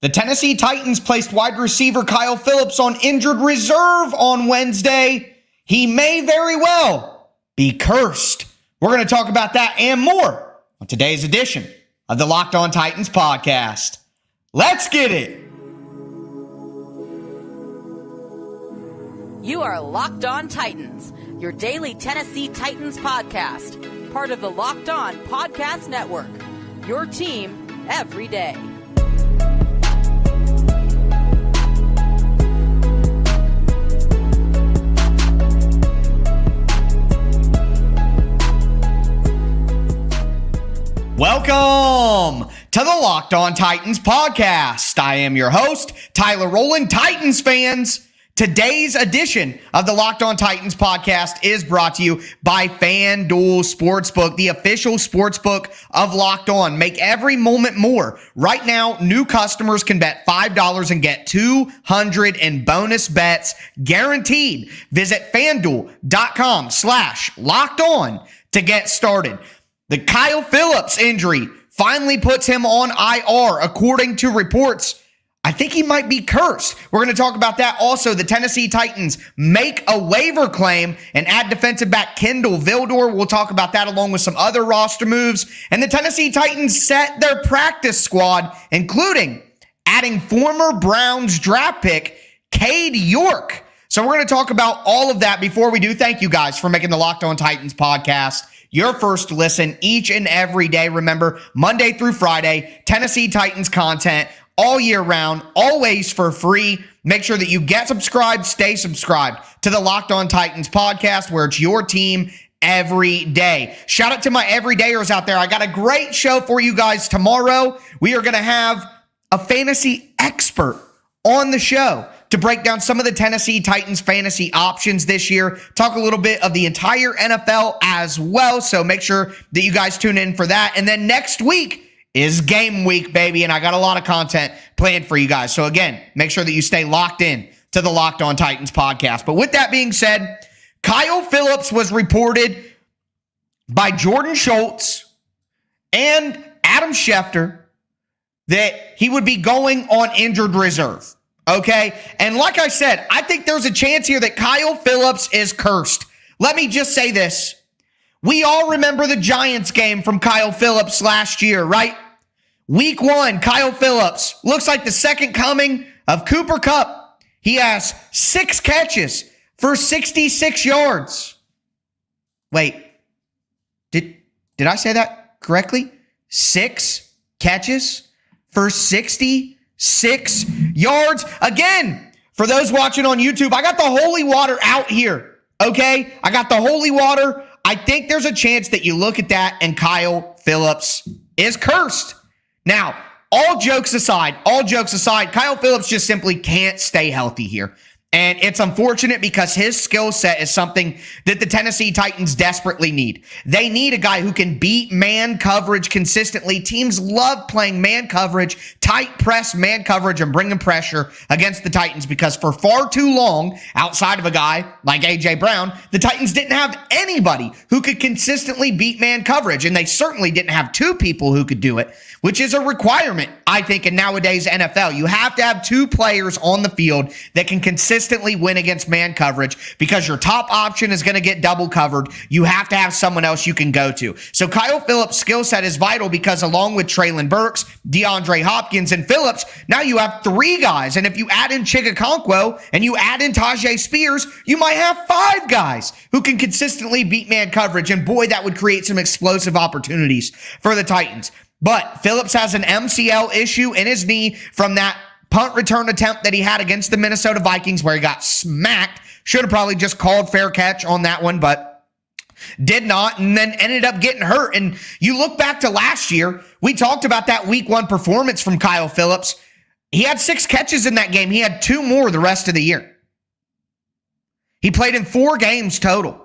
The Tennessee Titans placed wide receiver Kyle Phillips on injured reserve on Wednesday. He may very well be cursed. We're going to talk about that and more on today's edition of the Locked On Titans podcast. Let's get it. You are Locked On Titans, your daily Tennessee Titans podcast, part of the Locked On Podcast Network, your team every day. Welcome to the Locked On Titans podcast. I am your host, Tyler Rowland. Titans fans, today's edition of the Locked On Titans podcast is brought to you by FanDuel Sportsbook, the official sportsbook of Locked On. Make every moment more. Right now, new customers can bet $5 and get $200 in bonus bets guaranteed. Visit FanDuel.com/LockedOn to get started. The Kyle Phillips injury finally puts him on IR, according to reports. I think he might be cursed. We're going to talk about that. Also, the Tennessee Titans make a waiver claim and add defensive back Kindle Vildor. We'll talk about that along with some other roster moves. And the Tennessee Titans set their practice squad, including adding former Browns draft pick Cade York. So we're going to talk about all of that. Before we do, thank you guys for making the Locked On Titans podcast your first listen each and every day. Remember, Monday through Friday, Tennessee Titans content all year round, always for free. Make sure that you get subscribed, stay subscribed to the Locked On Titans podcast, where it's your team every day. Shout out to my everydayers out there. I got a great show for you guys tomorrow. We are going to have a fantasy expert on the show to break down some of the Tennessee Titans fantasy options this year, talk a little bit of the entire NFL as well. So make sure that you guys tune in for that. And then next week is game week, baby. And I got a lot of content planned for you guys. So again, make sure that you stay locked in to the Locked On Titans podcast. But with that being said, Kyle Phillips was reported by Jordan Schultz and Adam Schefter that he would be going on injured reserve. Okay, and like I said, I think there's a chance here that Kyle Phillips is cursed. Let me just say this. We all remember the Giants game from Kyle Phillips last year, right? Week 1, Kyle Phillips looks like the second coming of Cooper Kupp. He has 6 catches for 66 yards. Wait, did I say that correctly? 6 catches for 66 yards. Again, for those watching on YouTube, I got the holy water out here, okay? I got the holy water. I think there's a chance that you look at that and Kyle Phillips is cursed. Now, all jokes aside, Kyle Phillips just simply can't stay healthy here. And it's unfortunate because his skill set is something that the Tennessee Titans desperately need. They need a guy who can beat man coverage consistently. Teams love playing man coverage, tight press man coverage, and bringing pressure against the Titans because for far too long, outside of a guy like A.J. Brown, the Titans didn't have anybody who could consistently beat man coverage. And they certainly didn't have 2 people who could do it, which is a requirement, I think, in nowadays NFL. You have to have 2 players on the field that can consistently win against man coverage because your top option is going to get double covered. You have to have someone else you can go to. So Kyle Phillips' skill set is vital because along with Traylon Burks, DeAndre Hopkins, and Phillips, now you have 3 guys. And if you add in Chigakonkwo and you add in Tajay Spears, you might have 5 guys who can consistently beat man coverage. And boy, that would create some explosive opportunities for the Titans. But Phillips has an MCL issue in his knee from that punt return attempt that he had against the Minnesota Vikings where he got smacked. Should have probably just called fair catch on that one, but did not, and then ended up getting hurt. And you look back to last year, we talked about that week 1 performance from Kyle Phillips. He had 6 catches in that game. He had 2 more the rest of the year. He played in 4 games total.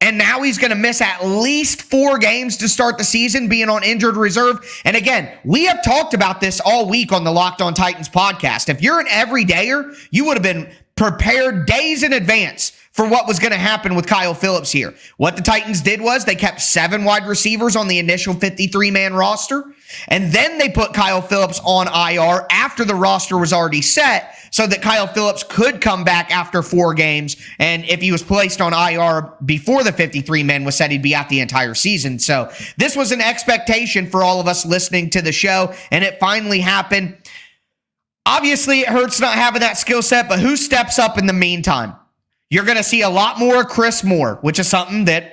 And now he's going to miss at least 4 games to start the season, being on injured reserve. And again, we have talked about this all week on the Locked On Titans podcast. If you're an everydayer, you would have been prepared days in advance for what was going to happen with Kyle Phillips here. What the Titans did was they kept 7 wide receivers on the initial 53-man roster. And then they put Kyle Phillips on IR after the roster was already set so that Kyle Phillips could come back after 4 games. And if he was placed on IR before the 53-man was set, he'd be out the entire season. So this was an expectation for all of us listening to the show, and it finally happened. Obviously, it hurts not having that skill set, but who steps up in the meantime? You're going to see a lot more Chris Moore, which is something that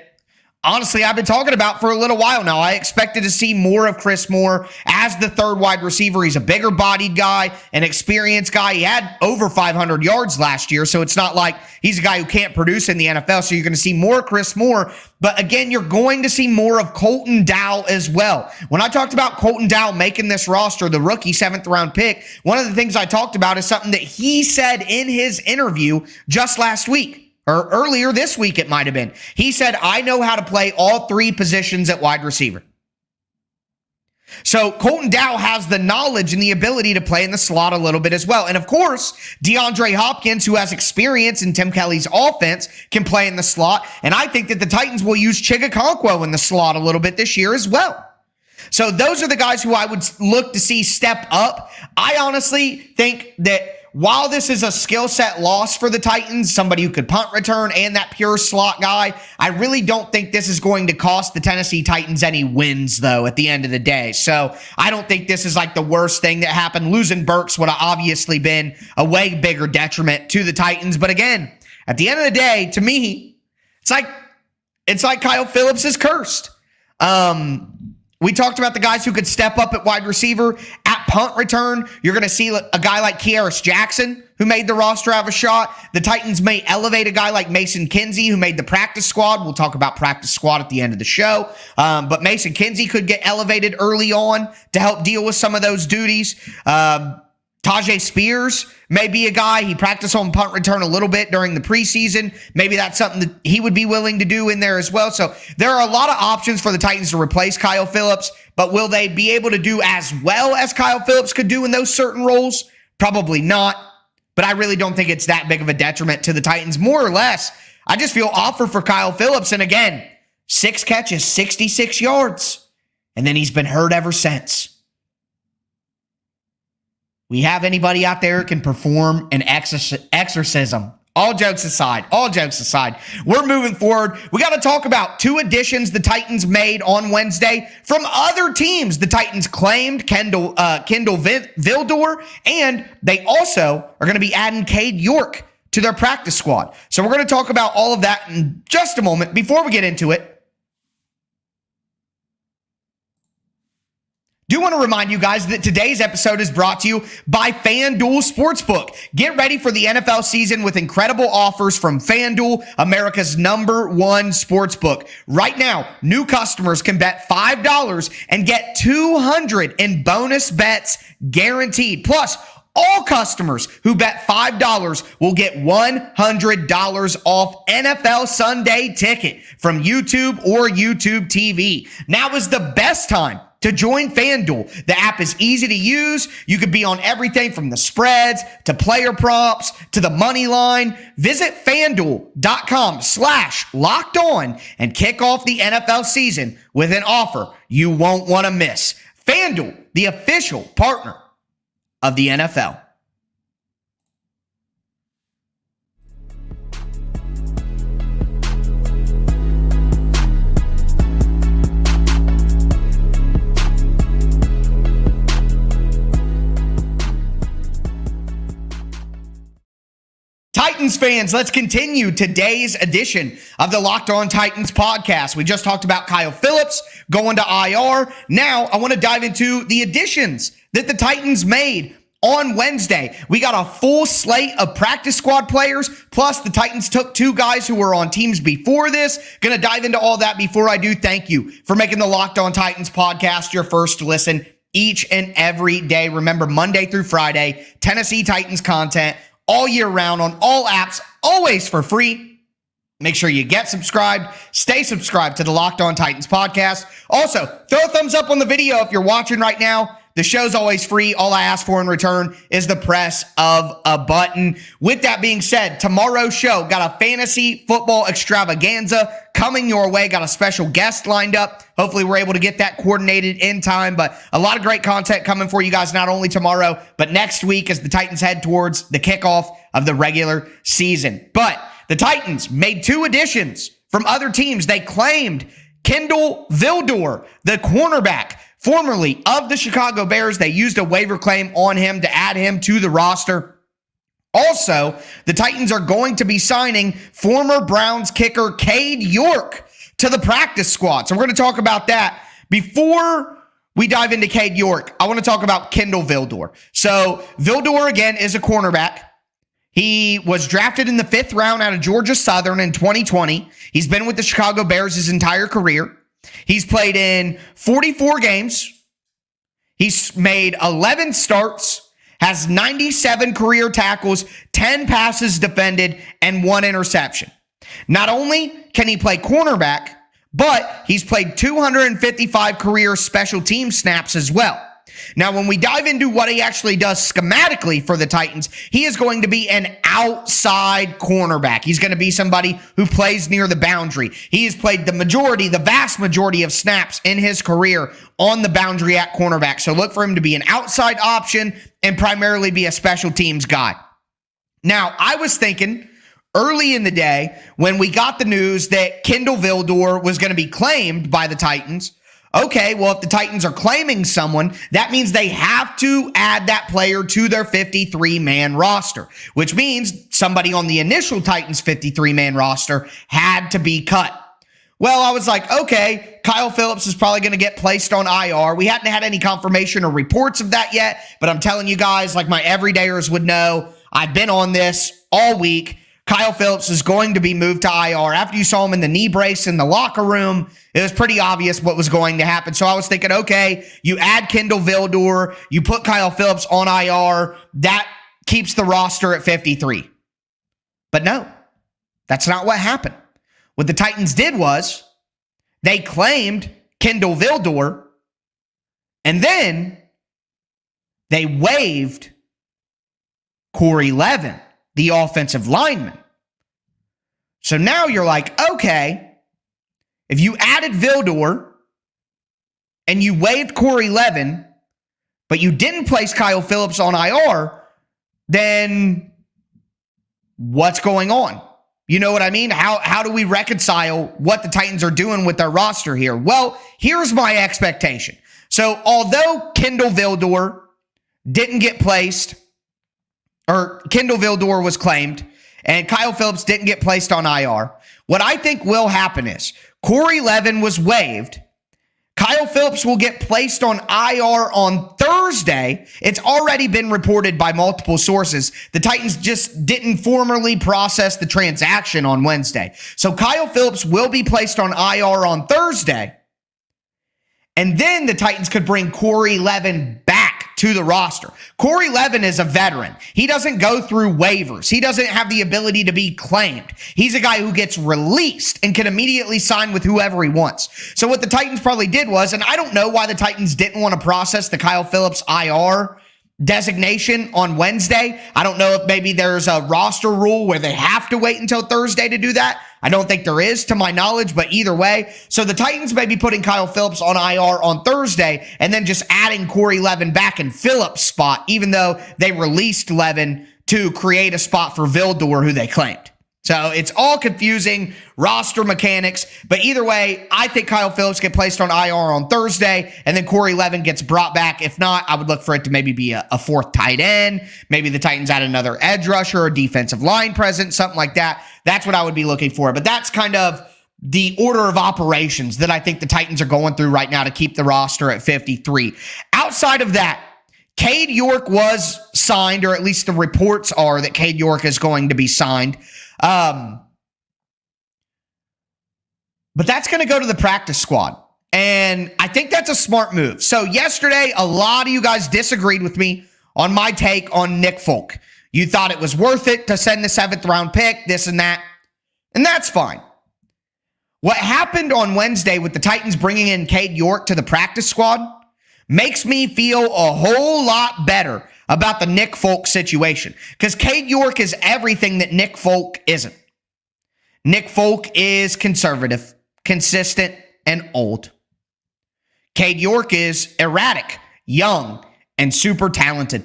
honestly, I've been talking about for a little while now. I expected to see more of Chris Moore as the third wide receiver. He's a bigger bodied guy, an experienced guy. He had over 500 yards last year, so it's not like he's a guy who can't produce in the NFL. So you're going to see more Chris Moore. But again, you're going to see more of Colton Dow as well. When I talked about Colton Dow making this roster, the rookie 7th round pick, one of the things I talked about is something that he said in his interview just last week. Or earlier this week, it might have been. He said, I know how to play all 3 positions at wide receiver. So Colton Dow has the knowledge and the ability to play in the slot a little bit as well. And of course, DeAndre Hopkins, who has experience in Tim Kelly's offense, can play in the slot. And I think that the Titans will use Chigakonkwo in the slot a little bit this year as well. So those are the guys who I would look to see step up. I honestly think that while this is a skill set loss for the Titans, somebody who could punt return and that pure slot guy, I really don't think this is going to cost the Tennessee Titans any wins, though, at the end of the day. So I don't think this is like the worst thing that happened. Losing Burks would have obviously been a way bigger detriment to the Titans. But again, at the end of the day, to me, it's like Kyle Phillips is cursed. We talked about the guys who could step up at wide receiver. At punt return, you're going to see a guy like Kearis Jackson, who made the roster, have a shot. The Titans may elevate a guy like Mason Kinsey, who made the practice squad. We'll talk about practice squad at the end of the show. But Mason Kinsey could get elevated early on to help deal with some of those duties. Tajay Spears may be a guy. He practiced on punt return a little bit during the preseason. Maybe that's something that he would be willing to do in there as well. So there are a lot of options for the Titans to replace Kyle Phillips, but will they be able to do as well as Kyle Phillips could do in those certain roles? Probably not, but I really don't think it's that big of a detriment to the Titans. More or less, I just feel awful for Kyle Phillips. And again, 6 catches, 66 yards, and then he's been hurt ever since. We have anybody out there who can perform an exorcism. All jokes aside, we're moving forward. We got to talk about 2 additions the Titans made on Wednesday from other teams. The Titans claimed Kindle Vildor, and they also are going to be adding Cade York to their practice squad. So we're going to talk about all of that in just a moment. Before we get into it, do want to remind you guys that today's episode is brought to you by FanDuel Sportsbook. Get ready for the NFL season with incredible offers from FanDuel, America's #1 sportsbook. Right now, new customers can bet $5 and get $200 in bonus bets guaranteed. Plus, all customers who bet $5 will get $100 off NFL Sunday Ticket from YouTube or YouTube TV. Now is the best time to join FanDuel. The app is easy to use. You could be on everything from the spreads to player props to the money line. Visit FanDuel.com/lockedon and kick off the NFL season with an offer you won't want to miss. FanDuel, the official partner of the NFL. Titans fans, let's continue today's edition of the Locked On Titans podcast. We just talked about Kyle Phillips going to IR. Now I want to dive into the additions that the Titans made on Wednesday. We got a full slate of practice squad players, plus the Titans took 2 guys who were on teams before this. Gonna dive into all that. Before I do, thank you for making the Locked On Titans podcast your first listen each and every day. Remember, Monday through Friday, Tennessee Titans content all year round on all apps, always for free. Make sure you get subscribed. Stay subscribed to the Locked On Titans podcast. Also, throw a thumbs up on the video if you're watching right now. The show's always free. All I ask for in return is the press of a button. With that being said, tomorrow's show got a fantasy football extravaganza coming your way. Got a special guest lined up. Hopefully we're able to get that coordinated in time, but a lot of great content coming for you guys, not only tomorrow, but next week as the Titans head towards the kickoff of the regular season. But the Titans made 2 additions from other teams. They claimed Kindle Vildor, the cornerback, formerly of the Chicago Bears. They used a waiver claim on him to add him to the roster. Also, the Titans are going to be signing former Browns kicker Cade York to the practice squad. So we're going to talk about that. Before we dive into Cade York, I want to talk about Kindle Vildor. So Vildor, again, is a cornerback. He was drafted in the 5th round out of Georgia Southern in 2020. He's been with the Chicago Bears his entire career. He's played in 44 games. He's made 11 starts, has 97 career tackles, 10 passes defended, and 1 interception. Not only can he play cornerback, but he's played 255 career special team snaps as well. Now, when we dive into what he actually does schematically for the Titans, he is going to be an outside cornerback. He's going to be somebody who plays near the boundary. He has played the vast majority of snaps in his career on the boundary at cornerback. So look for him to be an outside option and primarily be a special teams guy. Now, I was thinking early in the day when we got the news that Kindle Vildor was going to be claimed by the Titans, okay, well, if the Titans are claiming someone, that means they have to add that player to their 53-man roster, which means somebody on the initial Titans 53-man roster had to be cut. Well, I was like, okay, Kyle Phillips is probably going to get placed on IR. We hadn't had any confirmation or reports of that yet, but I'm telling you guys, like my everydayers would know, I've been on this all week. Kyle Phillips is going to be moved to IR. After you saw him in the knee brace in the locker room, it was pretty obvious what was going to happen. So I was thinking, okay, you add Kindle Vildor, you put Kyle Phillips on IR, that keeps the roster at 53. But no, that's not what happened. What the Titans did was they claimed Kindle Vildor, and then they waived Corey Levin, the offensive lineman. So now you're like, okay, if you added Vildor and you waived Corey Levin, but you didn't place Kyle Phillips on IR, then what's going on? You know what I mean? How do we reconcile what the Titans are doing with their roster here? Well, here's my expectation. So although Kindle Vildor didn't get placed, or Kindle Vildor was claimed, and Kyle Phillips didn't get placed on IR, what I think will happen is Corey Levin was waived. Kyle Phillips will get placed on IR on Thursday. It's already been reported by multiple sources. The Titans just didn't formally process the transaction on Wednesday. So Kyle Phillips will be placed on IR on Thursday. And then the Titans could bring Corey Levin back to the roster. Corey Levin is a veteran. He doesn't go through waivers. He doesn't have the ability to be claimed. He's a guy who gets released and can immediately sign with whoever he wants. So what the Titans probably did was, and I don't know why the Titans didn't want to process the Kyle Phillips IR designation on Wednesday. I don't know if maybe there's a roster rule where they have to wait until Thursday to do that. I don't think there is, to my knowledge, but either way. So the Titans may be putting Kyle Phillips on IR on Thursday and then just adding Corey Levin back in Phillips' spot, even though they released Levin to create a spot for Vildor, who they claimed. So it's all confusing roster mechanics, but either way, I think Kyle Phillips gets placed on IR on Thursday, and then Corey Levin gets brought back. If not, I would look for it to maybe be a fourth tight end. Maybe the Titans add another edge rusher or defensive line presence, something like that. That's what I would be looking for. But that's kind of the order of operations that I think the Titans are going through right now to keep the roster at 53. Outside of that, Cade York was signed, or at least the reports are that Cade York is going to be signed. But that's going to go to the practice squad. And I think that's a smart move. So yesterday, a lot of you guys disagreed with me on my take on Nick Folk. You thought it was worth it to send the 7th round pick, this and that. And that's fine. What happened on Wednesday with the Titans bringing in Cade York to the practice squad makes me feel a whole lot better about the Nick Folk situation, because Cade York is everything that Nick Folk isn't. Nick Folk is conservative, consistent, and old. Cade York is erratic, young, and super talented.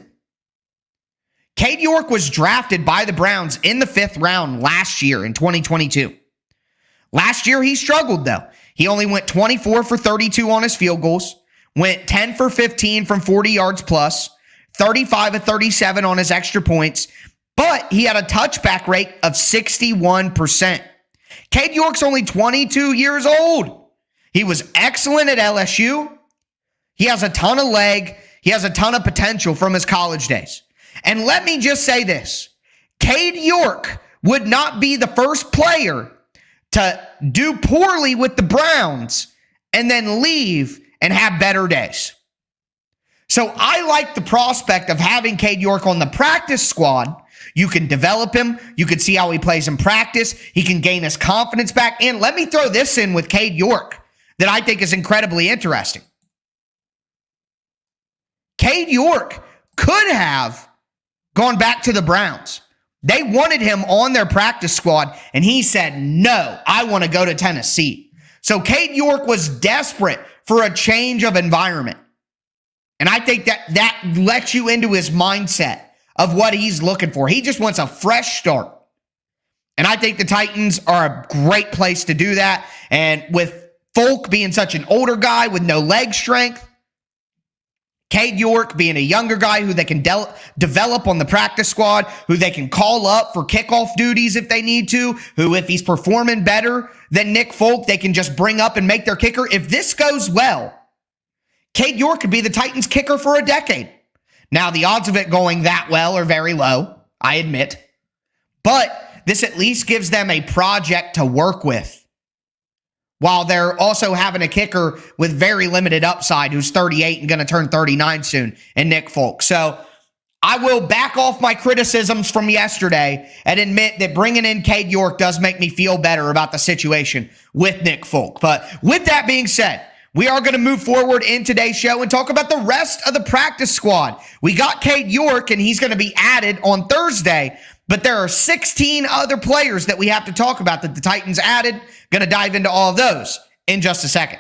Cade York was drafted by the Browns in the 5th round last year in 2022. Last year, he struggled, though. He only went 24 for 32 on his field goals, went 10 for 15 from 40 yards plus, 35 of 37 on his extra points, but he had a touchback rate of 61%. Cade York's only 22 years old. He was excellent at LSU. He has a ton of leg. He has a ton of potential from his college days. And let me just say this. Cade York would not be the first player to do poorly with the Browns and then leave and have better days. So I like the prospect of having Cade York on the practice squad. You can develop him. You can see how he plays in practice. He can gain his confidence back. And let me throw this in with Cade York that I think is incredibly interesting. Cade York could have gone back to the Browns. They wanted him on their practice squad, and he said, no, I want to go to Tennessee. So Cade York was desperate for a change of environment. And I think that lets you into his mindset of what he's looking for. He just wants a fresh start. And I think the Titans are a great place to do that. And with Folk being such an older guy with no leg strength, Cade York being a younger guy who they can develop on the practice squad, who they can call up for kickoff duties if they need to, who if he's performing better than Nick Folk, they can just bring up and make their kicker. If this goes well, Cade York could be the Titans kicker for a decade. Now, the odds of it going that well are very low, I admit. But this at least gives them a project to work with, while they're also having a kicker with very limited upside who's 38 and going to turn 39 soon, and Nick Folk. So I will back off my criticisms from yesterday and admit that bringing in Cade York does make me feel better about the situation with Nick Folk. But with that being said, we are going to move forward in today's show and talk about the rest of the practice squad. We got Cade York, and he's going to be added on Thursday, but there are 16 other players that we have to talk about that the Titans added. Going to dive into all of those in just a second.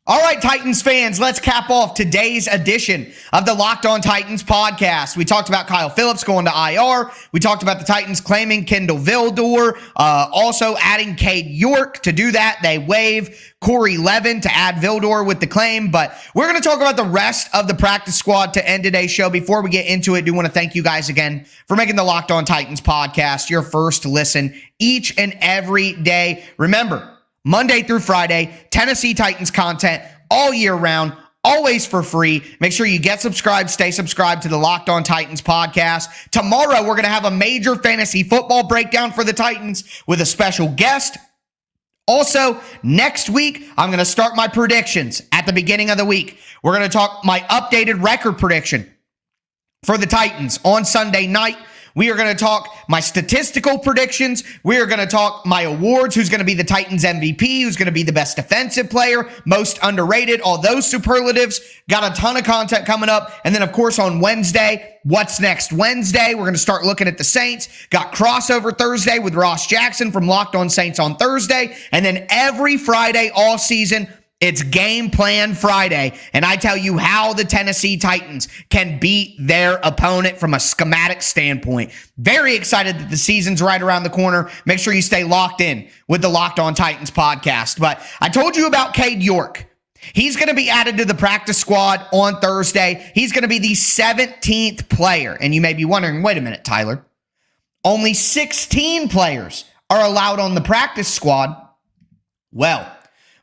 All right, Titans fans, let's cap off today's edition of the Locked On Titans podcast. We talked about Kyle Phillips going to IR. We talked about the Titans claiming Kindle Vildor, also adding Cade York. To do that, they waive Corey Levin to add Vildor with the claim. But we're going to talk about the rest of the practice squad to end today's show. Before we get into it, I do want to thank you guys again for making the Locked On Titans podcast your first listen each and every day. Remember, Monday through Friday, Tennessee Titans content all year round, always for free. Make sure you get subscribed, stay subscribed to the Locked On Titans podcast. Tomorrow, we're going to have a major fantasy football breakdown for the Titans with a special guest. Also, next week, I'm going to start my predictions at the beginning of the week. We're going to talk my updated record prediction for the Titans on Sunday night. We are going to talk my statistical predictions. We are going to talk my awards, who's going to be the Titans MVP, who's going to be the best defensive player, most underrated, all those superlatives. Got a ton of content coming up. And then, of course, on Wednesday, what's next Wednesday? We're going to start looking at the Saints. Got crossover Thursday with Ross Jackson from Locked On Saints on Thursday. And then every Friday all season, it's Game Plan Friday, and I tell you how the Tennessee Titans can beat their opponent from a schematic standpoint. Very excited that the season's right around the corner. Make sure you stay locked in with the Locked On Titans podcast. But I told you about Cade York. He's going to be added to the practice squad on Thursday. He's going to be the 17th player. And you may be wondering, wait a minute, Tyler. Only 16 players are allowed on the practice squad. Well,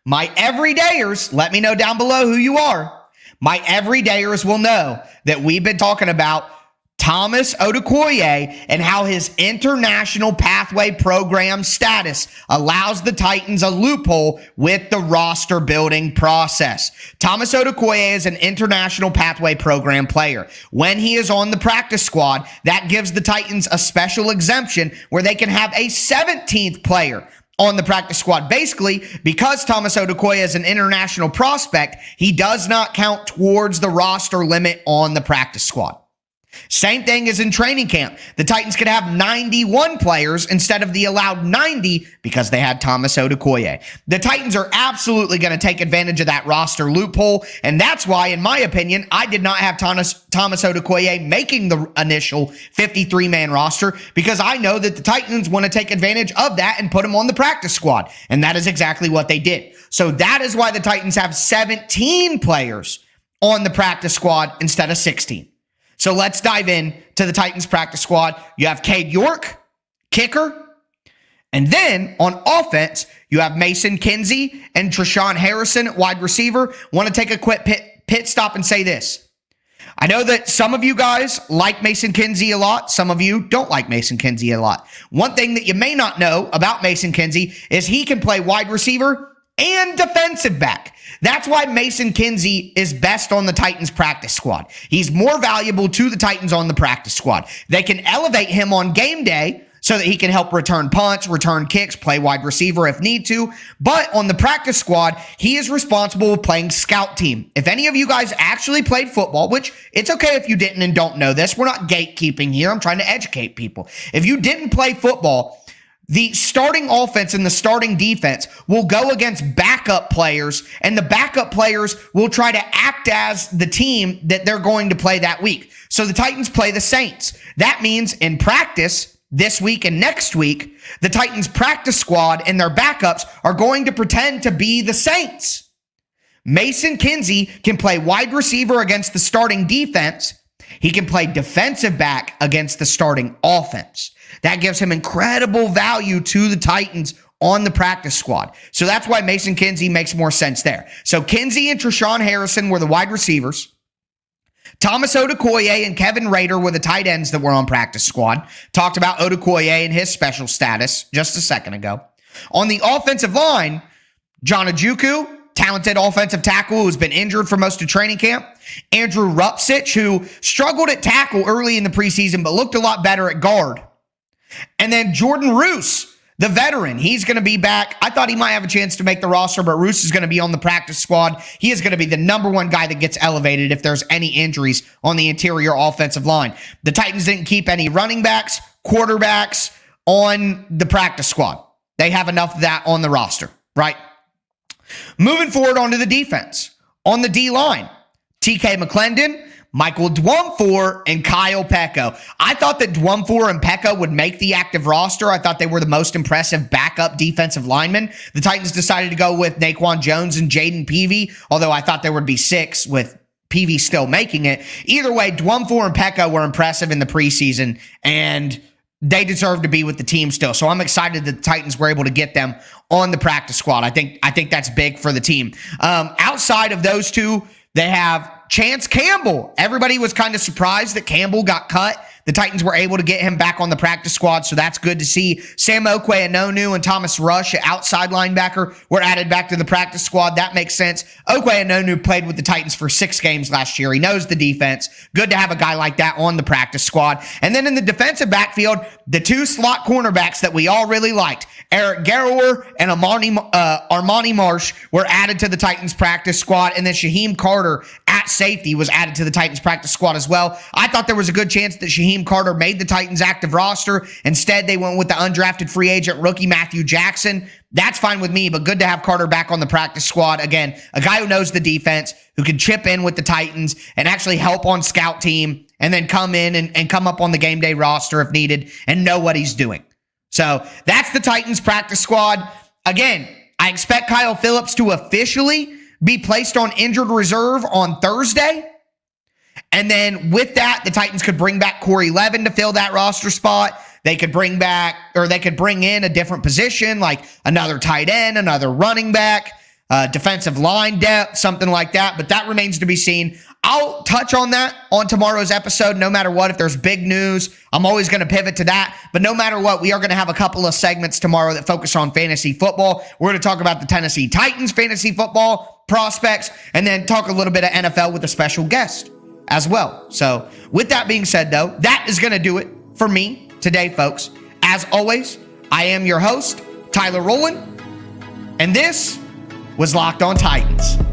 my everydayers, let me know down below who you are. My everydayers will know that we've been talking about Thomas Odukoye and how his international pathway program status allows the Titans a loophole with the roster building process. Thomas Odukoye is an international pathway program player. When he is on the practice squad, that gives the Titans a special exemption where they can have a 17th player on the practice squad. Basically, because Thomas Odukoye is an international prospect, he does not count towards the roster limit on the practice squad. Same thing as in training camp. The Titans could have 91 players instead of the allowed 90 because they had Thomas Odukoye. The Titans are absolutely going to take advantage of that roster loophole, and that's why, in my opinion, I did not have Thomas Odukoye making the initial 53-man roster because I know that the Titans want to take advantage of that and put him on the practice squad, and that is exactly what they did. So that is why the Titans have 17 players on the practice squad instead of 16. So let's dive in to the Titans practice squad. You have Cade York, kicker. And then on offense, you have Mason Kinsey and Treshawn Harrison, wide receiver. Want to take a quick pit stop and say this. I know that some of you guys like Mason Kinsey a lot. Some of you don't like Mason Kinsey a lot. One thing that you may not know about Mason Kinsey is he can play wide receiver and defensive back. That's why Mason Kinsey is best on the Titans practice squad. He's more valuable to the Titans on the practice squad. They can elevate him on game day so that he can help return punts, return kicks, play wide receiver if need to. But on the practice squad, he is responsible for playing scout team. If any of you guys actually played football, which it's okay if you didn't and don't know this, we're not gatekeeping here. I'm trying to educate people. If you didn't play football, the starting offense and the starting defense will go against backup players, and the backup players will try to act as the team that they're going to play that week. So the Titans play the Saints. That means in practice this week and next week, the Titans practice squad and their backups are going to pretend to be the Saints. Mason Kinsey can play wide receiver against the starting defense. He can play defensive back against the starting offense. That gives him incredible value to the Titans on the practice squad. So that's why Mason Kinsey makes more sense there. So Kinsey and Treshawn Harrison were the wide receivers. Thomas Odukoye and Kevin Rader were the tight ends that were on practice squad. Talked about Odukoye and his special status just a second ago. On the offensive line, John Ojukwu, talented offensive tackle who's been injured for most of training camp. Andrew Rupsich, who struggled at tackle early in the preseason but looked a lot better at guard. And then Jordan Roos, the veteran, he's going to be back. I thought he might have a chance to make the roster, but Roos is going to be on the practice squad. He is going to be the number one guy that gets elevated if there's any injuries on the interior offensive line. The Titans didn't keep any running backs, quarterbacks on the practice squad. They have enough of that on the roster, right? Moving forward onto the defense. On the D-line, TK McClendon, Michael Dwumfor, and Kyle Peko. I thought that Dwumfor and Peko would make the active roster. I thought they were the most impressive backup defensive linemen. The Titans decided to go with Naquan Jones and Jaden Peavy, although I thought there would be 6 with Peavy still making it. Either way, Dwumfor and Peko were impressive in the preseason, and they deserve to be with the team still. So I'm excited that the Titans were able to get them on the practice squad. I think that's big for the team. Outside of those two, they have Chance Campbell. Everybody was kind of surprised that Campbell got cut. The Titans were able to get him back on the practice squad, so that's good to see. Sam Okwe-Anonu and Thomas Rush, outside linebacker, were added back to the practice squad. That makes sense. Okwe-Anonu played with the Titans for 6 games last year. He knows the defense. Good to have a guy like that on the practice squad. And then in the defensive backfield, the 2 slot cornerbacks that we all really liked, Eric Garrower and Armani Marsh, were added to the Titans practice squad. And then Shaheem Carter at safety was added to the Titans practice squad as well. I thought there was a good chance that Shaheem Carter made the Titans active roster. Instead, they went with the undrafted free agent rookie Matthew Jackson. That's fine with me, but good to have Carter back on the practice squad. Again, a guy who knows the defense, who can chip in with the Titans and actually help on scout team, and then come in and come up on the game day roster if needed and know what he's doing. So that's the Titans practice squad. Again, I expect Kyle Phillips to officially be placed on injured reserve on Thursday. And then with that, the Titans could bring back Corey Levin to fill that roster spot. They could bring back, or they could bring in a different position, like another tight end, another running back, defensive line depth, something like that. But that remains to be seen. I'll touch on that on tomorrow's episode, no matter what. If there's big news, I'm always going to pivot to that. But no matter what, we are going to have a couple of segments tomorrow that focus on fantasy football. We're going to talk about the Tennessee Titans fantasy football prospects, and then talk a little bit of NFL with a special guest as well. So with that being said, though, that is going to do it for me today, folks. As always, I am your host, Tyler Rowland, and this was Locked On Titans.